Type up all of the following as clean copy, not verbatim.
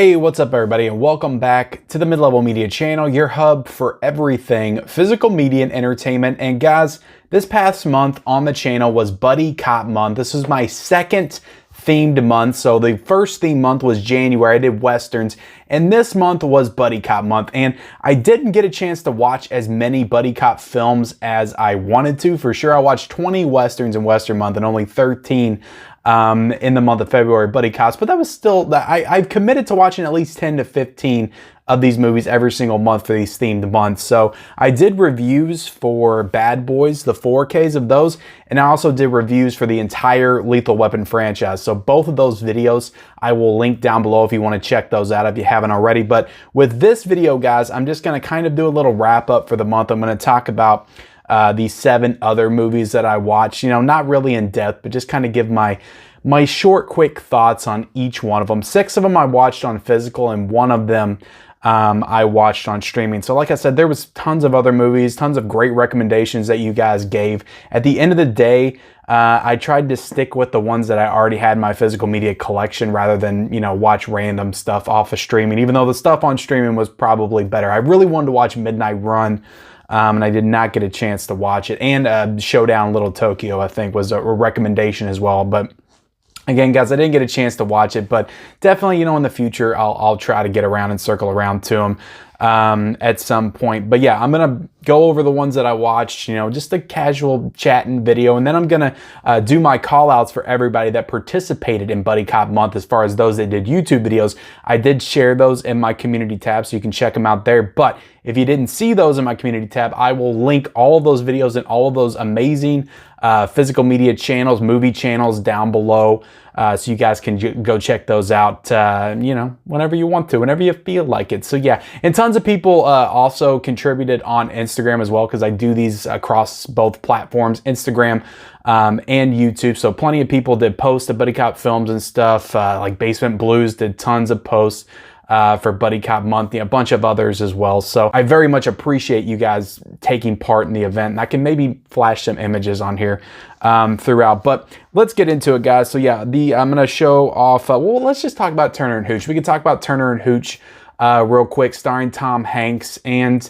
Hey, what's up everybody, and welcome back to the Mid-Level Media channel, your hub for everything physical media and entertainment. And guys, this past month on the channel was Buddy Cop Month. This was my second themed month. So the first themed month was January, I did Westerns, and this month was Buddy Cop Month. And I didn't get a chance to watch as many Buddy Cop films as I wanted to. For sure, I watched 20 Westerns in Western Month and only 13 in the month of February, Buddy Cops, but that was still, I've committed to watching at least 10 to 15 of these movies every single month for these themed months. So I did reviews for Bad Boys, the 4Ks of those, and I also did reviews for the entire Lethal Weapon franchise. So both of those videos I will link down below if you want to check those out if you haven't already. But with this video, guys, I'm just going to kind of do a little wrap up for the month. I'm going to talk about these 7 other movies that I watched, not really in depth, but just kind of give my short, quick thoughts on each one of them. 6 of them I watched on physical, and 1 of them I watched on streaming. So like I said, there was tons of other movies, tons of great recommendations that you guys gave. At the end of the day, I tried to stick with the ones that I already had in my physical media collection rather than, watch random stuff off of streaming, even though the stuff on streaming was probably better. I really wanted to watch Midnight Run, and I did not get a chance to watch it. And Showdown Little Tokyo, I think, was a recommendation as well. But again, guys, I didn't get a chance to watch it, but definitely, in the future, I'll try to get around and circle around to them at some point. But yeah, I'm going to go over the ones that I watched, just a casual chatting video. And then I'm going to do my call outs for everybody that participated in Buddy Cop Month. As far as those that did YouTube videos, I did share those in my community tab, so you can check them out there. But if you didn't see those in my community tab, I will link all of those videos and all of those amazing physical media channels, movie channels down below. So you guys can go check those out, whenever you want to, whenever you feel like it. So yeah, and tons of people also contributed on Instagram as well, because I do these across both platforms, Instagram and YouTube. So plenty of people did posts of Buddy Cop films and stuff, like Basement Blues did tons of posts for Buddy Cop Month, a bunch of others as well. So I very much appreciate you guys taking part in the event. And I can maybe flash some images on here throughout, but let's get into it, guys. So yeah, I'm going to show off, well, let's just talk about Turner and Hooch. We can talk about Turner and Hooch real quick, starring Tom Hanks. And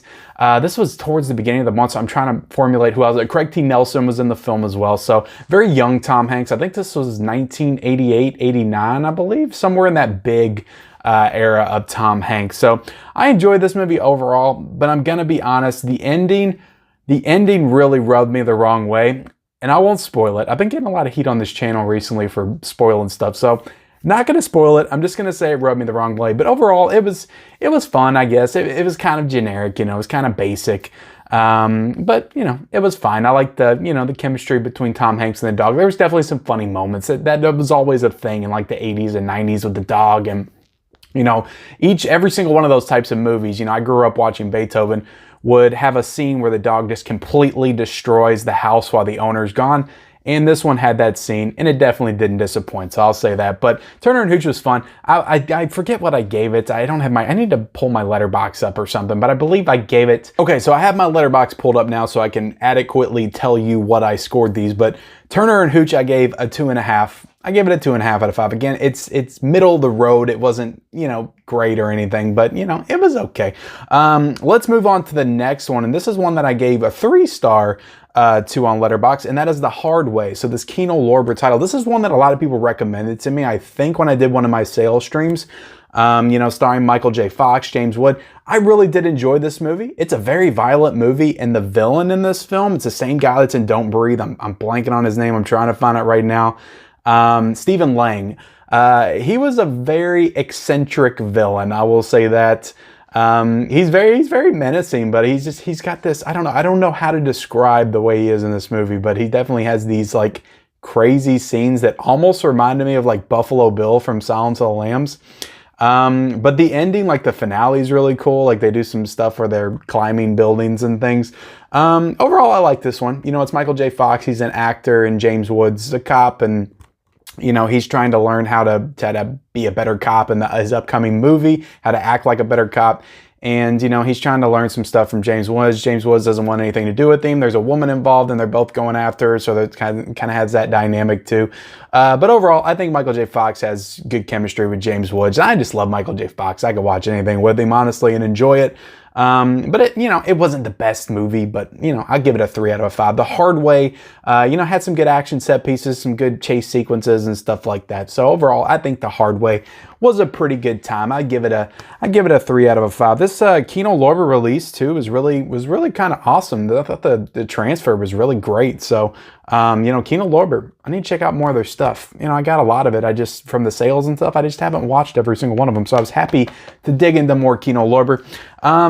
this was towards the beginning of the month, so I'm trying to formulate who else. Craig T. Nelson was in the film as well. So very young Tom Hanks. I think this was 1988, 89, I believe, somewhere in that big era of Tom Hanks. So I enjoyed this movie overall, but I'm gonna be honest, the ending really rubbed me the wrong way, and I won't spoil it. I've been getting a lot of heat on this channel recently for spoiling stuff, so not gonna spoil it. I'm just gonna say it rubbed me the wrong way. But overall, it was fun, I guess. It was kind of generic, it was kind of basic. But it was fine. I liked the chemistry between Tom Hanks and the dog. There was definitely some funny moments. That was always a thing in like the 80s and 90s with the dog. And every single one of those types of movies, I grew up watching Beethoven, would have a scene where the dog just completely destroys the house while the owner's gone. And this one had that scene, and it definitely didn't disappoint, so I'll say that. But Turner and Hooch was fun. I forget what I gave it. I need to pull my letterbox up or something, but I believe I gave it. Okay, so I have my letterbox pulled up now, so I can adequately tell you what I scored these. But Turner and Hooch, I gave a 2.5. I gave it a 2.5 out of 5. Again, it's middle of the road. It wasn't, great or anything, but it was okay. Let's move on to the next one. And this is one that I gave a 3-star to on Letterboxd, and that is The Hard Way. So this Kino Lorber title, this is one that a lot of people recommended to me. I think when I did one of my sales streams, starring Michael J. Fox, James Wood. I really did enjoy this movie. It's a very violent movie, and the villain in this film, it's the same guy that's in Don't Breathe. I'm blanking on his name. I'm trying to find it right now. Stephen Lang. He was a very eccentric villain, I will say that. He's very menacing, but he's got this, I don't know how to describe the way he is in this movie, but he definitely has these like crazy scenes that almost reminded me of like Buffalo Bill from Silence of the Lambs. But the ending, like the finale, is really cool. Like they do some stuff where they're climbing buildings and things. Overall, I like this one. It's Michael J. Fox. He's an actor, and James Wood's a cop, and he's trying to learn how to be a better cop in his upcoming movie, how to act like a better cop. And, you know, he's trying to learn some stuff from James Woods. James Woods doesn't want anything to do with him. There's a woman involved and they're both going after her. So that kind of has that dynamic too. But overall, I think Michael J. Fox has good chemistry with James Woods. I just love Michael J. Fox. I could watch anything with him, honestly, and enjoy it. But it, you know, it wasn't the best movie, but, you know, I'll give it a 3 out of 5. The Hard Way, you know, had some good action set pieces, some good chase sequences and stuff like that. So overall, I think The Hard Way was a pretty good time. I give it a 3 out of 5. This Kino Lorber release too was really kind of awesome. I thought the transfer was really great. So you know, Kino Lorber, I need to check out more of their stuff. You know, I got a lot of it. I just, from the sales and stuff, I just haven't watched every single one of them. So I was happy to dig into more Kino Lorber.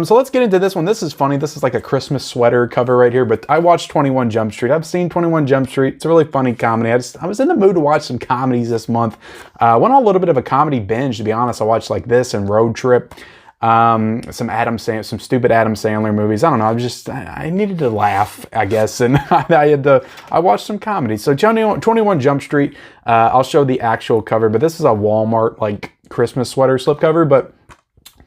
So let's get into this one. This is funny. This is like a Christmas sweater cover right here, but I watched 21 Jump Street. I've seen 21 Jump Street. It's a really funny comedy. I was in the mood to watch some comedies this month. Went on a little bit of a comedy binge, to be honest. I watched like this and Road Trip. Some stupid Adam Sandler movies. I don't know. I needed to laugh, I guess. And I watched some comedy. So 21 Jump Street, I'll show the actual cover, but this is a Walmart like Christmas sweater slipcover, but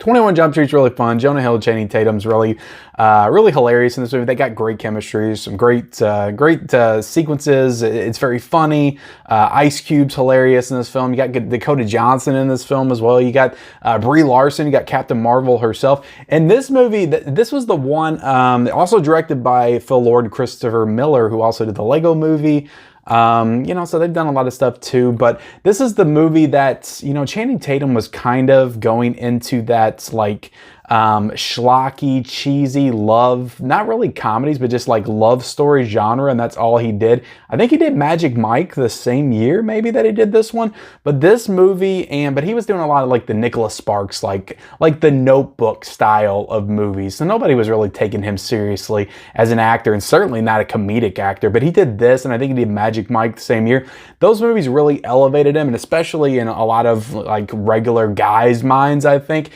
21 Jump Street's really fun. Jonah Hill, Channing Tatum's really hilarious in this movie. They got great chemistry, some great sequences. It's very funny. Ice Cube's hilarious in this film. You got Dakota Johnson in this film as well. You got Brie Larson. You got Captain Marvel herself. And this movie, this was the one also directed by Phil Lord and Christopher Miller, who also did the Lego Movie. You know, so they've done a lot of stuff too, but this is the movie that, you know, Channing Tatum was kind of going into that like schlocky, cheesy love, not really comedies, but just like love story genre, and that's all he did. I think he did Magic Mike the same year maybe that he did this one, but this movie, but he was doing a lot of like the Nicholas Sparks, like the Notebook style of movies, so nobody was really taking him seriously as an actor, and certainly not a comedic actor, but he did this, and I think he did Magic Mike the same year. Those movies really elevated him, and especially in a lot of like regular guys' minds, I think,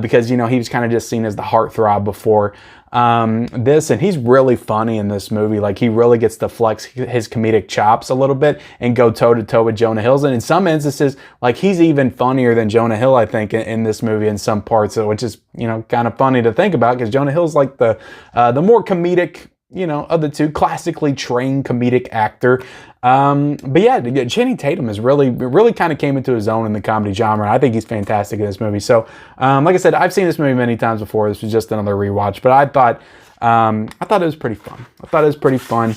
because, you know, he was kind of just seen as the heartthrob before this, and he's really funny in this movie. Like, he really gets to flex his comedic chops a little bit and go toe-to-toe with Jonah Hill, and in some instances, like, he's even funnier than Jonah Hill, I think, in this movie in some parts, which is, you know, kind of funny to think about, because Jonah Hill's like the more comedic, you know, of the two, classically trained comedic actor. But yeah, Channing Tatum is really kind of came into his own in the comedy genre. I think he's fantastic in this movie. So, like I said, I've seen this movie many times before. This was just another rewatch, but I thought it was pretty fun.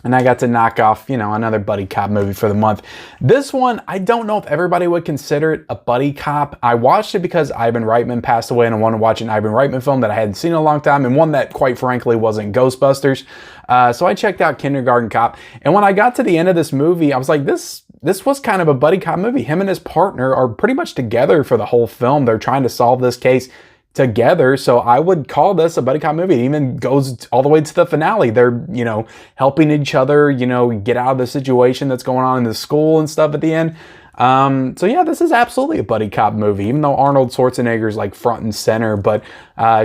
And I got to knock off, you know, another buddy cop movie for the month. This one, I don't know if everybody would consider it a buddy cop. I watched it because Ivan Reitman passed away, and I wanted to watch an Ivan Reitman film that I hadn't seen in a long time, and one that, quite frankly, wasn't Ghostbusters. So I checked out Kindergarten Cop, and when I got to the end of this movie, I was like, this was kind of a buddy cop movie. Him and his partner are pretty much together for the whole film. They're trying to solve this case together, so I would call this a buddy cop movie. It even goes all the way to the finale. They're, you know, helping each other, you know, get out of the situation that's going on in the school and stuff at the end. So yeah, this is absolutely a buddy cop movie, even though Arnold Schwarzenegger's like front and center, but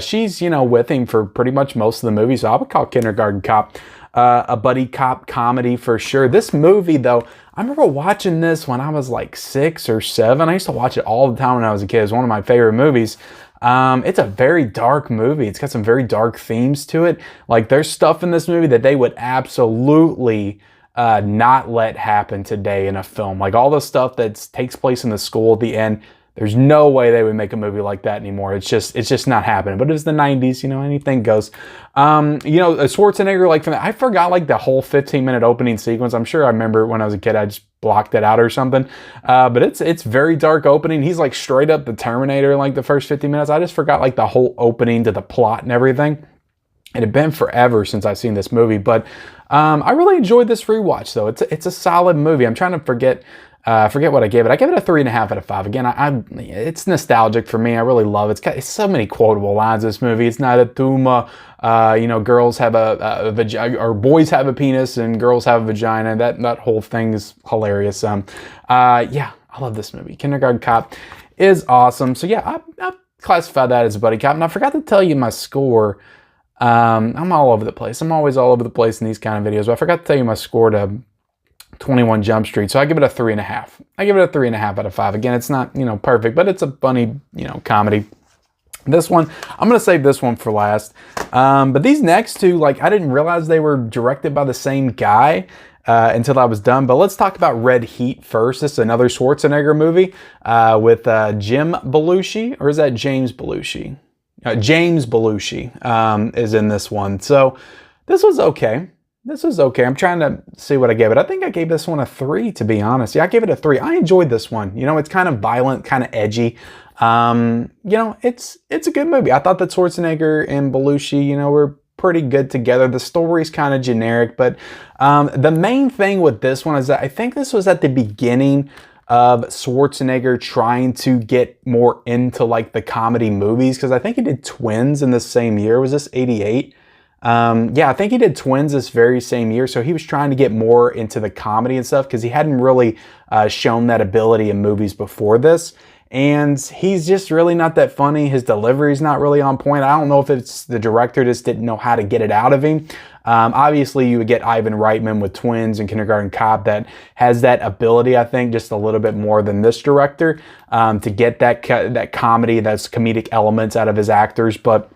she's, you know, with him for pretty much most of the movie, so I would call Kindergarten Cop a buddy cop comedy for sure. This movie, though, I remember watching this when I was like 6 or 7. I used to watch it all the time when I was a kid. It was one of my favorite movies. It's a very dark movie. It's got some very dark themes to it. Like, there's stuff in this movie that they would absolutely not let happen today in a film. Like, all the stuff that takes place in the school at the end, there's no way they would make a movie like that anymore. It's just not happening. But it was the 90s, you know, anything goes. You know, Schwarzenegger, like, from that, I forgot like the whole 15-minute opening sequence. I'm sure I remember when I was a kid, I just blocked it out or something. But it's very dark opening. He's like straight up the Terminator in like the first 15 minutes. I just forgot like the whole opening to the plot and everything. It had been forever since I've seen this movie, but I really enjoyed this rewatch though. It's a solid movie. I'm trying to forget what I gave it. I gave it a 3.5 out of 5. Again, it's nostalgic for me. I really love it. It's so many quotable lines in this movie. It's not a tumor. You know, girls have a vagina, or boys have a penis and girls have a vagina. That whole thing is hilarious. Yeah, I love this movie. Kindergarten Cop is awesome. So yeah, I classify that as a buddy cop. And I forgot to tell you my score. I'm all over the place. I'm always all over the place in these kind of videos. But I forgot to tell you my score to 21 Jump Street. So I give it a 3.5. I give it a 3.5 out of 5. Again, it's not, you know, perfect, but it's a funny, you know, comedy. This one, I'm going to save this one for last. But these next two, like, I didn't realize they were directed by the same guy until I was done. But let's talk about Red Heat first. This is another Schwarzenegger movie with Jim Belushi, or is that James Belushi? James Belushi is in this one. So this was okay. This was okay. I'm trying to see what I gave it. I think I gave this one a 3, to be honest. Yeah, I gave it a 3. I enjoyed this one. You know, it's kind of violent, kind of edgy. You know, it's a good movie. I thought that Schwarzenegger and Belushi, you know, were pretty good together. The story's kind of generic, but the main thing with this one is that I think this was at the beginning of Schwarzenegger trying to get more into like the comedy movies, because I think he did Twins in the same year. Was this 88? Yeah, I think he did Twins this very same year, so he was trying to get more into the comedy and stuff because he hadn't really shown that ability in movies before this. And he's just really not that funny. His delivery's not really on point. I don't know if it's the director just didn't know how to get it out of him. Obviously, you would get Ivan Reitman with Twins and Kindergarten Cop that has that ability, I think, just a little bit more than this director to get that comedy, those comedic elements out of his actors. But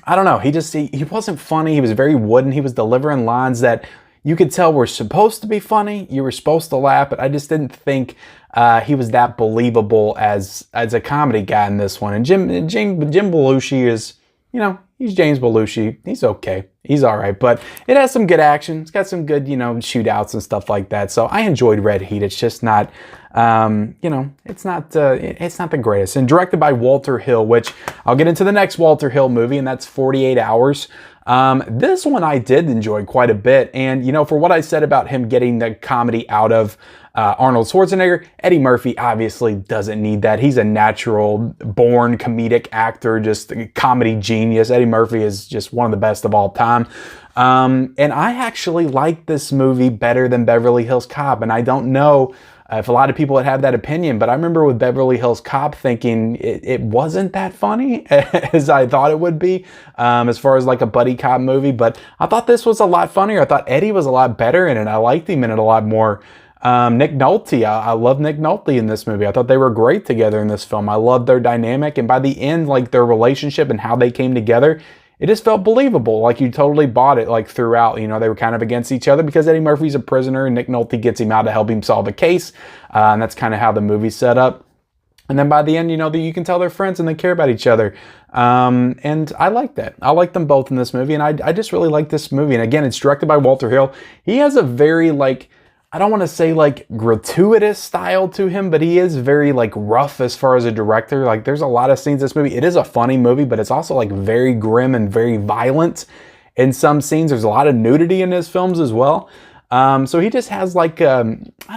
I don't know. He wasn't funny. He was very wooden. He was delivering lines that you could tell were supposed to be funny. You were supposed to laugh, but I just didn't think he was that believable as a comedy guy in this one. And Jim Belushi is, you know, he's James Belushi. He's okay. He's all right. But it has some good action. It's got some good, you know, shootouts and stuff like that. So I enjoyed Red Heat. It's just not, you know, it's not the greatest. And directed by Walter Hill, which I'll get into the next Walter Hill movie, and that's 48 Hours. This one I did enjoy quite a bit. And, you know, for what I said about him getting the comedy out of Arnold Schwarzenegger, Eddie Murphy obviously doesn't need that. He's a natural born comedic actor, just a comedy genius. Eddie Murphy is just one of the best of all time. And I actually like this movie better than Beverly Hills Cop. And I don't know if a lot of people would have that opinion, but I remember with Beverly Hills Cop thinking it wasn't that funny as I thought it would be, as far as like a buddy cop movie. But I thought this was a lot funnier. I thought Eddie was a lot better in it. I liked him in it a lot more. Nick Nolte, I love Nick Nolte in this movie. I thought they were great together in this film. I loved their dynamic, and by the end, like their relationship and how they came together, it just felt believable. Like you totally bought it like throughout. You know, they were kind of against each other because Eddie Murphy's a prisoner and Nick Nolte gets him out to help him solve a case. And that's kind of how the movie's set up. And then by the end, you know, that you can tell they're friends and they care about each other. And I like that. I like them both in this movie. And I just really like this movie. And again, it's directed by Walter Hill. He has a very like, I don't want to say like gratuitous style to him, but he is very like rough as far as a director. Like there's a lot of scenes in this movie. It is a funny movie, but it's also like very grim and very violent in some scenes. There's a lot of nudity in his films as well. So he just has like, I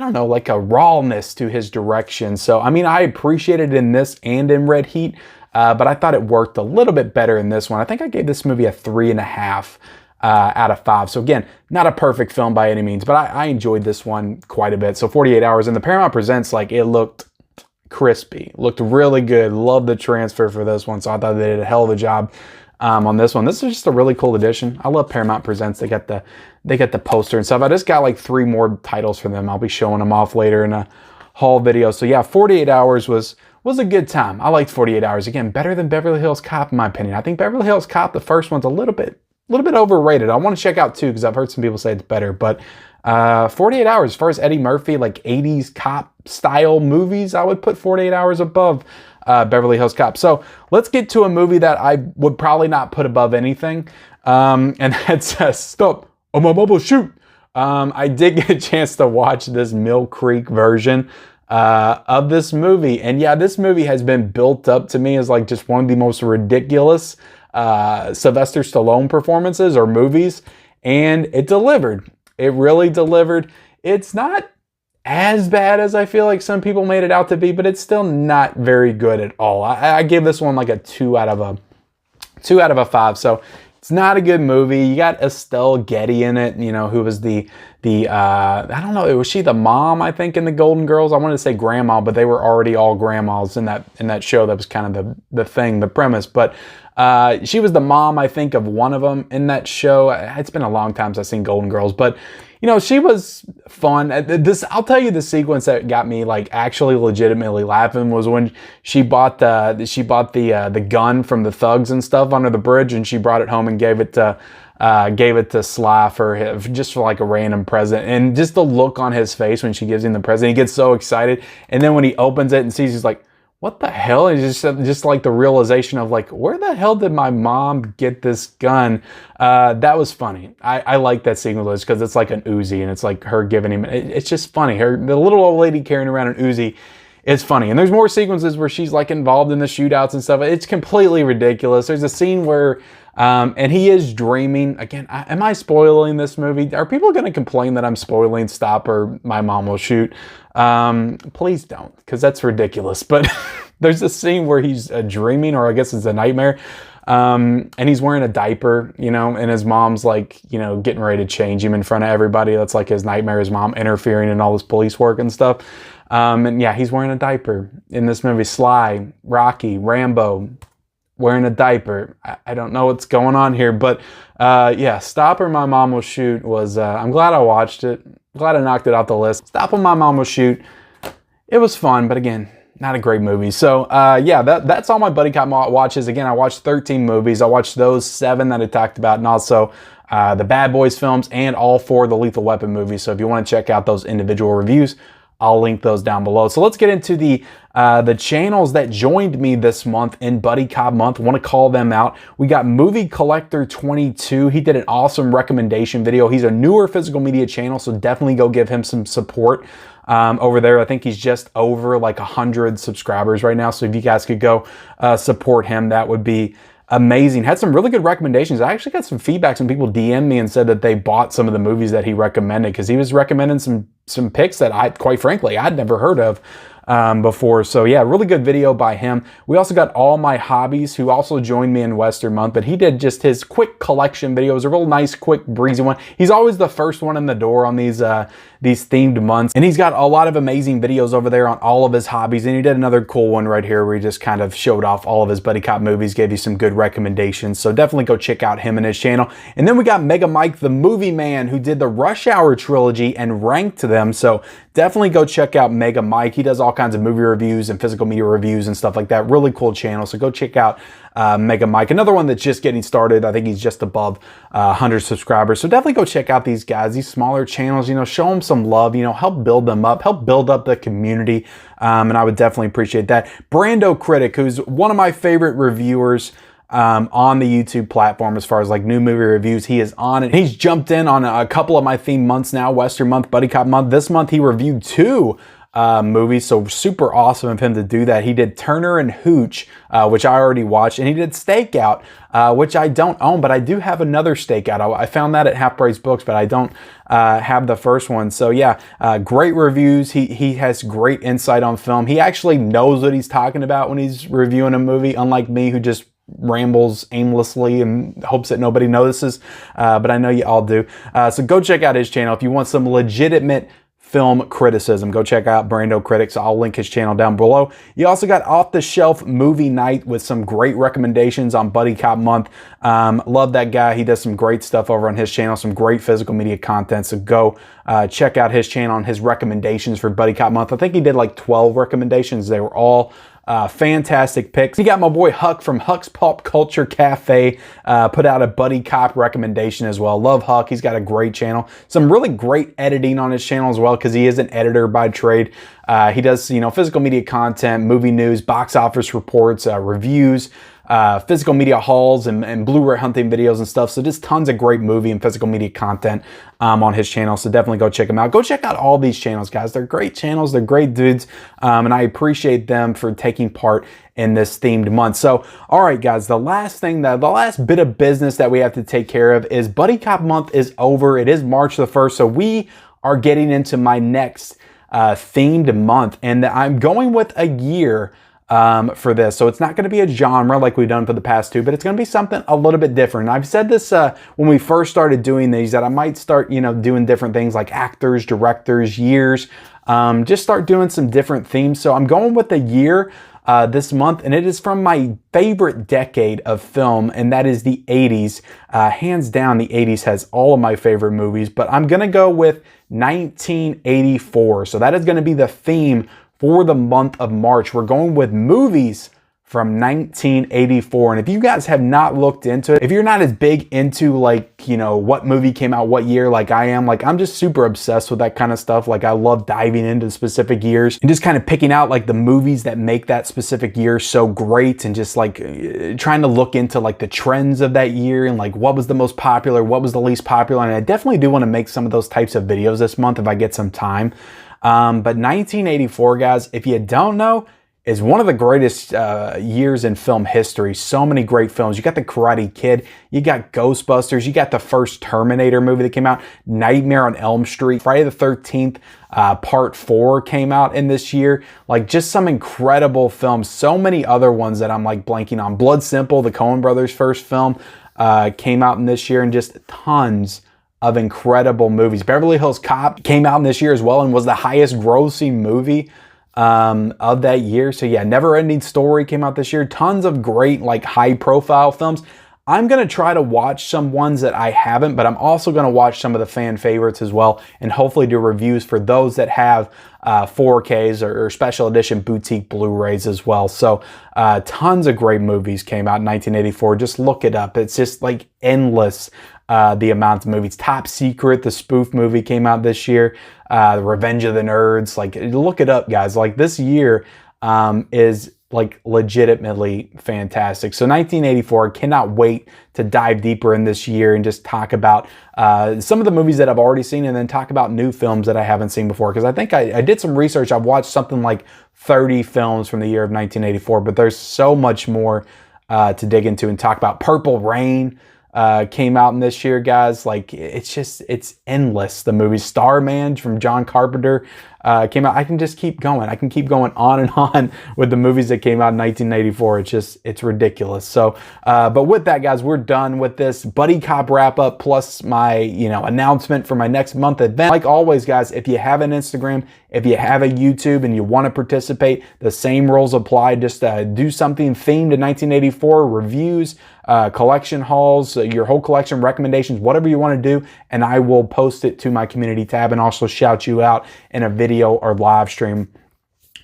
don't know, like a rawness to his direction. So, I mean, I appreciated it in this and in Red Heat, but I thought it worked a little bit better in this one. I think I gave this movie a 3.5 out of 5. So again, not a perfect film by any means, but I enjoyed this one quite a bit. So 48 Hours, and the Paramount Presents, like it looked crispy, looked really good. Loved the transfer for this one. So I thought they did a hell of a job on this one. This is just a really cool edition. I love Paramount Presents. They got the poster and stuff. I just got like 3 more titles for them. I'll be showing them off later in a haul video. So yeah, 48 Hours was a good time. I liked 48 Hours. Again, better than Beverly Hills Cop in my opinion. I think Beverly Hills Cop, the first one's a little bit overrated. I want to check out 2 because I've heard some people say it's better. But 48 Hours, as far as Eddie Murphy, like 80s cop style movies, I would put 48 Hours above Beverly Hills Cop. So let's get to a movie that I would probably not put above anything. And that's Stop, I'm a mobile shoot. I did get a chance to watch this Mill Creek version of this movie. And yeah, this movie has been built up to me as like just one of the most ridiculous Sylvester Stallone performances or movies, and it delivered. It really delivered. It's not as bad as I feel like some people made it out to be, but it's still not very good at all. I give this one like a 2 out of a 5. So it's not a good movie. You got Estelle Getty in it, you know, who was the I don't know, was she the mom, I think, in the Golden Girls? I wanted to say grandma, but they were already all grandmas in that show. That was kind of the thing, the premise. But She was the mom, I think, of one of them in that show. It's been a long time since I've seen Golden Girls, but you know, she was fun. I'll tell you, the sequence that got me like actually legitimately laughing was when she bought the gun from the thugs and stuff under the bridge, and she brought it home and gave it to Sly for just for like a random present, and just the look on his face when she gives him the present, he gets so excited, and then when he opens it and sees, he's like, what the hell? And just like the realization of like, where the hell did my mom get this gun? That was funny. I like that sequence because it's like an Uzi, and it's like her giving him, it's just funny. The little old lady carrying around an Uzi is funny. And there's more sequences where she's like involved in the shootouts and stuff. It's completely ridiculous. There's a scene where, and he is dreaming. Again, am I spoiling this movie? Are people going to complain that I'm spoiling Stop or My Mom Will Shoot? Please don't, because that's ridiculous. But there's a scene where he's dreaming, or I guess it's a nightmare. And he's wearing a diaper, you know, and his mom's like, you know, getting ready to change him in front of everybody. That's like his nightmare, his mom interfering in all this police work and stuff. And yeah, he's wearing a diaper in this movie. Sly, Rocky, Rambo, wearing a diaper. I don't know what's going on here, but yeah, Stop or My Mom Will Shoot was, I'm glad I watched it. Glad I knocked it off the list. Stop or My Mom Will Shoot. It was fun, but again, not a great movie. So yeah, that's all my buddy cop watches. Again, I watched 13 movies. I watched those 7 that I talked about, and also the Bad Boys films and all 4 of the Lethal Weapon movies. So if you want to check out those individual reviews, I'll link those down below. So let's get into the channels that joined me this month in Buddy Cop Month. I want to call them out. We got Movie Collector 22. He did an awesome recommendation video. He's a newer physical media channel, so definitely go give him some support over there. I think he's just over like 100 subscribers right now. So if you guys could go support him, that would be amazing. Had some really good recommendations. I actually got some feedback. Some people DM'd me and said that they bought some of the movies that he recommended, because he was recommending some picks that quite frankly, I'd never heard of before. So yeah, really good video by him. We also got All My Hobbies, who also joined me in Western Month, but he did just his quick collection video. It was a real nice, quick, breezy one. He's always the first one in the door on these themed months, and he's got a lot of amazing videos over there on all of his hobbies. And he did another cool one right here where he just kind of showed off all of his buddy cop movies, gave you some good recommendations. So definitely go check out him and his channel. And then we got Mega Mike, the movie man, who did the Rush Hour trilogy and ranked them. So definitely go check out Mega Mike. He does all kinds of movie reviews and physical media reviews and stuff like that. Really cool channel. So go check out Mega Mike. Another one that's just getting started. I think he's just above 100 subscribers. So definitely go check out these guys, these smaller channels, you know, show them some love, you know, help build them up, help build up the community. And I would definitely appreciate that. Brando Critic, who's one of my favorite reviewers on the YouTube platform as far as like new movie reviews. He is on it. He's jumped in on a couple of my theme months now, Western Month, Buddy Cop Month. This month he reviewed 2 movies, so super awesome of him to do that. He did Turner and Hooch, which I already watched, and he did Stakeout, which I don't own, but I do have another Stakeout. I found that at Half Price Books, but I don't have the first one. So yeah, great reviews. He has great insight on film. He actually knows what he's talking about when he's reviewing a movie, unlike me, who just rambles aimlessly and hopes that nobody notices, but I know you all do. So go check out his channel if you want some legitimate film criticism. Go check out Brando Critics. I'll link his channel down below. You also got Off the Shelf Movie Night with some great recommendations on Buddy Cop Month. Love that guy. He does some great stuff over on his channel, some great physical media content. So go check out his channel and his recommendations for Buddy Cop Month. I think he did like 12 recommendations. They were all fantastic picks. You got my boy Huck from Huck's Pop Culture Cafe, put out a buddy cop recommendation as well. Love Huck. He's got a great channel. Some really great editing on his channel as well, because he is an editor by trade. He does, you know, physical media content, movie news, box office reports, reviews, physical media hauls, and Blu-ray hunting videos and stuff. So just tons of great movie and physical media content on his channel. So definitely go check him out. Go check out all these channels, guys. They're great channels. They're great dudes. And I appreciate them for taking part in this themed month. So, all right, guys, the last bit of business that we have to take care of is Buddy Cop Month is over. It is March the 1st. So we are getting into my next themed month, and I'm going with a year for this. So it's not going to be a genre like we've done for the past 2, but it's going to be something a little bit different. And I've said this when we first started doing these, that I might start, you know, doing different things like actors, directors, years, just start doing some different themes. So I'm going with a year. this month, and it is from my favorite decade of film, and that is the 80s. Hands down, the 80s has all of my favorite movies, but I'm going to go with 1984. So that is going to be the theme for the month of March. We're going with movies from 1984. And if you guys have not looked into it, if you're not as big into like, you know, what movie came out what year like I am, like I'm just super obsessed with that kind of stuff. Like I love diving into specific years and just kind of picking out like the movies that make that specific year so great, and just like trying to look into like the trends of that year and like what was the most popular, what was the least popular. And I definitely do want to make some of those types of videos this month if I get some time. But 1984, guys, if you don't know, is one of the greatest years in film history. So many great films. You got The Karate Kid, you got Ghostbusters, you got the first Terminator movie that came out, Nightmare on Elm Street, Friday the 13th, Part 4 came out in this year. Like just some incredible films. So many other ones that I'm like blanking on. Blood Simple, the Coen brothers' first film, came out in this year, and just tons of incredible movies. Beverly Hills Cop came out in this year as well and was the highest grossing movie of that year. So yeah, Never Ending Story came out this year. Tons of great like high profile films. I'm going to try to watch some ones that I haven't, but I'm also going to watch some of the fan favorites as well, and hopefully do reviews for those that have 4Ks or special edition boutique Blu-rays as well. So tons of great movies came out in 1984. Just look it up. It's just like endless. The amount of movies. Top Secret, the spoof movie, came out this year. Revenge of the Nerds. Like, look it up, guys. Like, this year is like legitimately fantastic. So 1984, cannot wait to dive deeper in this year and just talk about some of the movies that I've already seen, and then talk about new films that I haven't seen before. Because I think I did some research. I've watched something like 30 films from the year of 1984, but there's so much more to dig into and talk about. Purple Rain came out in this year, guys. Like it's endless. The movie Starman from John Carpenter came out. I can just keep going. I can keep going on and on with the movies that came out in 1984. It's ridiculous. So, but with that, guys, we're done with this buddy cop wrap up plus my, announcement for my next month event. Like always, guys, if you have an Instagram, if you have a YouTube and you want to participate, the same rules apply. Just do something themed to 1984, reviews, collection hauls, your whole collection recommendations, whatever you want to do, and I will post it to my community tab and also shout you out in a video or live stream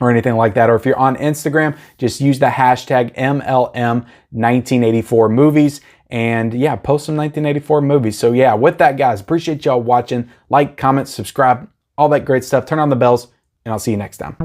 or anything like that. Or if you're on Instagram, just use the hashtag MLM1984movies and yeah, post some 1984 movies. So yeah, with that, guys, appreciate y'all watching. Like, comment, subscribe, all that great stuff. Turn on the bells, and I'll see you next time.